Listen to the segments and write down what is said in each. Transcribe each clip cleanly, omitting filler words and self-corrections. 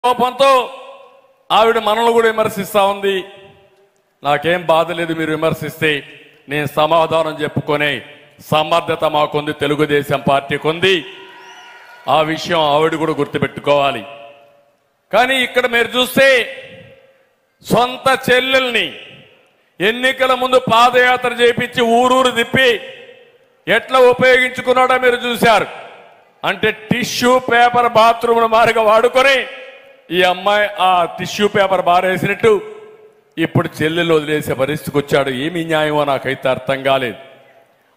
కోపంతో ఆవిడ మనల్ని కూడా విమర్శిస్తా ఉంది. నాకేం బాధ లేదు, మీరు విమర్శిస్తే నేను సమాధానం చెప్పుకునే సమర్థత మాకుంది, తెలుగుదేశం పార్టీకి ఉంది. ఆ విషయం ఆవిడ కూడా గుర్తుపెట్టుకోవాలి. కానీ ఇక్కడ మీరు చూస్తే సొంత చెల్లెల్ని ఎన్నికల ముందు పాదయాత్ర చేపించి ఊరూరు తిప్పి ఎట్లా ఉపయోగించుకున్నాడో మీరు చూశారు. అంటే టిష్యూ పేపర్ బాత్రూమ్ మారిగా వాడుకొని ఈ అమ్మాయి ఆ టిష్యూ పేపర్ బారేసినట్టు ఇప్పుడు చెల్లెలు వదిలేసే పరిస్థితికి వచ్చాడు. ఏమి న్యాయమో నాకైతే అర్థం కాలేదు.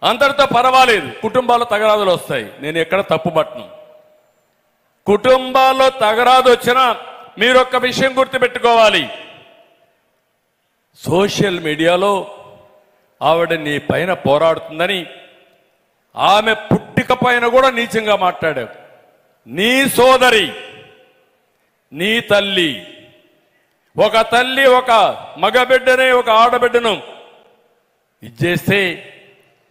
అందరితో పర్వాలేదు, కుటుంబాల్లో తగరాదులు వస్తాయి, నేను ఎక్కడ తప్పుపట్టను. కుటుంబాల్లో తగరాదు వచ్చినా మీరు ఒక్క విషయం గుర్తుపెట్టుకోవాలి. సోషల్ మీడియాలో ఆవిడ నీ పైన పోరాడుతుందని ఆమె పుట్టిక పైన కూడా నీచంగా మాట్లాడావు. నీ సోదరి, నీ తల్లి, ఒక తల్లి ఒక మగబిడ్డనే ఒక ఆడబిడ్డను ఇచ్చేస్తే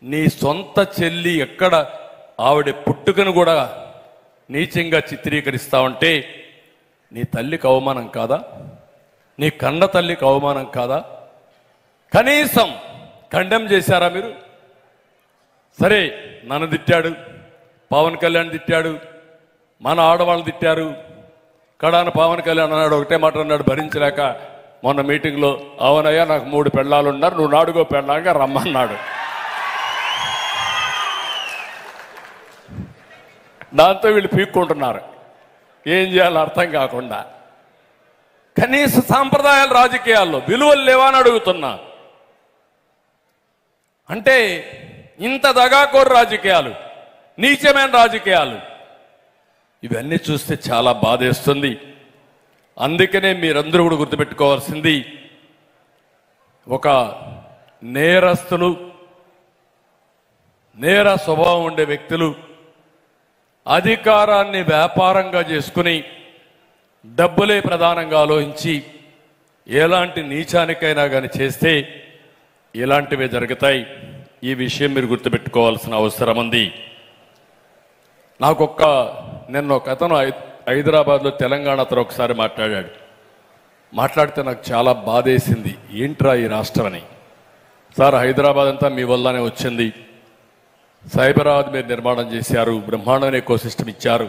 నీ సొంత చెల్లి ఎక్కడ ఆవిడ పుట్టుకను కూడా నీచంగా చిత్రీకరిస్తా ఉంటే నీ తల్లికి అవమానం కాదా? నీ కన్న తల్లికి అవమానం కాదా? కనీసం ఖండం చేశారా మీరు? సరే, నన్ను తిట్టాడు, పవన్ కళ్యాణ్ తిట్టాడు, మన ఆడవాళ్ళు తిట్టారు. కడాన పవన్ కళ్యాణ్ అన్నాడు, ఒకటే మాట అన్నాడు భరించలేక మొన్న మీటింగ్లో, అవునయ్యా నాకు 3 పెళ్ళాలు ఉన్నారు, నువ్వు నాడుగో పెళ్ళాగా రమ్మన్నాడు. దాంతో వీళ్ళు పీక్కుంటున్నారు, ఏం చేయాలో అర్థం కాకుండా. కనీస సాంప్రదాయాలు రాజకీయాల్లో విలువలు లేవా అని అడుగుతున్నా. అంటే ఇంత దగాకోరు రాజకీయాలు, నీచమైన రాజకీయాలు, ఇవన్నీ చూస్తే చాలా బాధేస్తుంది. అందుకనే మీరందరూ కూడా గుర్తుపెట్టుకోవాల్సింది, ఒక నేరస్తులు, నేర స్వభావం ఉండే వ్యక్తులు అధికారాన్ని వ్యాపారంగా చేసుకుని డబ్బులే ప్రధానంగా ఆలోచించి ఎలాంటి నీచానికైనా కానీ చేస్తే ఇలాంటివే జరుగుతాయి. ఈ విషయం మీరు గుర్తుపెట్టుకోవాల్సిన అవసరం ఉంది. నిన్న ఒక అతను హైదరాబాద్లో తెలంగాణ అతను ఒకసారి మాట్లాడితే నాకు చాలా బాధేసింది. ఏంట్రా ఈ రాష్ట్రం అని. సార్, హైదరాబాద్ అంతా మీ వల్లనే వచ్చింది, సైబరాబాద్ మీరు నిర్మాణం చేశారు, బ్రహ్మాండమైన ఎకోసిస్టమ్ ఇచ్చారు.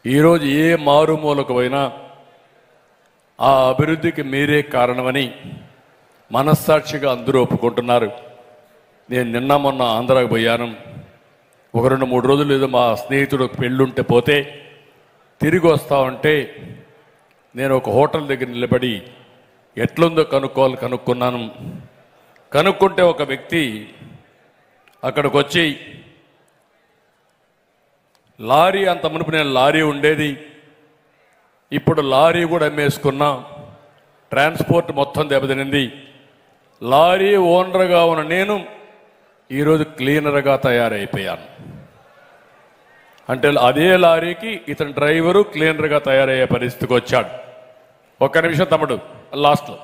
ఈరోజు ఏ మారుమూలకు పోయినా ఆ అభివృద్ధికి మీరే కారణమని మనస్సాక్షిగా అందరూ ఒప్పుకుంటున్నారు. నేను నిన్న మొన్న ఆంధ్రాకు పోయాను. ఒక 2-3 రోజులు ఏదో మా స్నేహితుడు పెళ్ళుంటే పోతే తిరిగి వస్తా ఉంటే నేను ఒక హోటల్ దగ్గర నిలబడి ఎట్లుందో కనుక్కున్నాను. కనుక్కుంటే ఒక వ్యక్తి అక్కడికి వచ్చి, లారీ, అంత మునుపు నేను లారీ ఉండేది, ఇప్పుడు లారీ కూడా అమ్మేసుకున్నా, ట్రాన్స్పోర్ట్ మొత్తం దెబ్బతినింది, లారీ ఓనర్గా ఉన్న నేను ఈరోజు క్లీనర్గా తయారైపోయాను. అంటే అదే లారీకి ఇతను డ్రైవరు క్లీనర్గా తయారయ్యే పరిస్థితికి వచ్చాడు. ఒక్క నిమిషం తమ్ముడు, లాస్ట్లో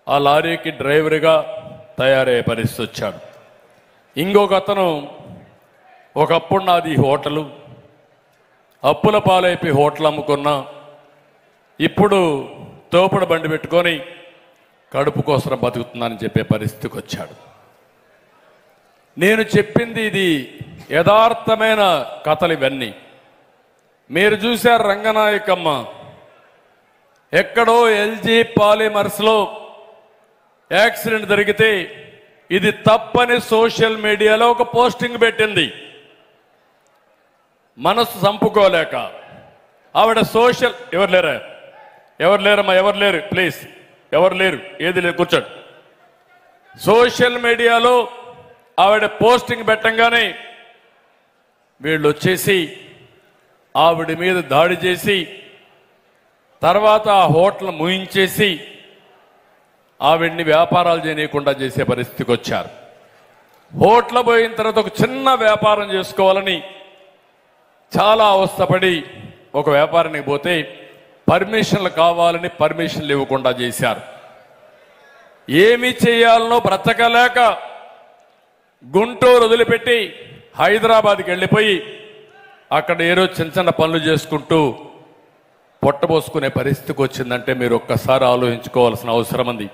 ఆ లారీకి డ్రైవర్గా తయారయ్యే పరిస్థితి వచ్చాడు. ఇంకొక అతను, ఒకప్పుడు నాది హోటలు, అప్పుల పాలైపోయి హోటల్ అమ్ముకున్నా, ఇప్పుడు తోపుడు బండి పెట్టుకొని కడుపు కోసం బతుకుతున్నానని చెప్పే పరిస్థితికి వచ్చాడు. నేను చెప్పింది ఇది యథార్థమైన కథలు ఇవన్నీ. మీరు చూశారు రంగనాయకమ్మ, ఎక్కడో ఎల్జీ పాలిమర్స్లో యాక్సిడెంట్ జరిగితే ఇది తప్పని సోషల్ మీడియాలో ఒక పోస్టింగ్ పెట్టింది. మనసు చంపుకోలేక ఆవిడ సోషల్, ఎవరు లేరమ్మా, ఎవరు లేరు, ప్లీజ్ ఎవరు లేరు, ఏది లేదు, కూర్చోండి. సోషల్ మీడియాలో ఆవిడ పోస్టింగ్ పెట్టంగానే వీళ్ళు వచ్చేసి ఆవిడ మీద దాడి చేసి తర్వాత ఆ హోటల్ ముయించేసి ఆవిడ్ని వ్యాపారాలు చేయకుండా చేసే పరిస్థితికి వచ్చారు. హోటల్ పోయిన తర్వాత ఒక చిన్న వ్యాపారం చేసుకోవాలని చాలా అవస్థపడి ఒక వ్యాపారానికి పోతే పర్మిషన్లు కావాలని పర్మిషన్లు ఇవ్వకుండా చేశారు. ఏమి చేయాలనో బ్రతకలేక గుంటూరు వదిలిపెట్టి హైదరాబాద్కి వెళ్ళిపోయి అక్కడ ఏదో చిన్న చిన్న పనులు చేసుకుంటూ పొట్టబోసుకునే పరిస్థితికి వచ్చిందంటే మీరు ఒక్కసారి ఆలోచించుకోవాల్సిన అవసరం ఉంది.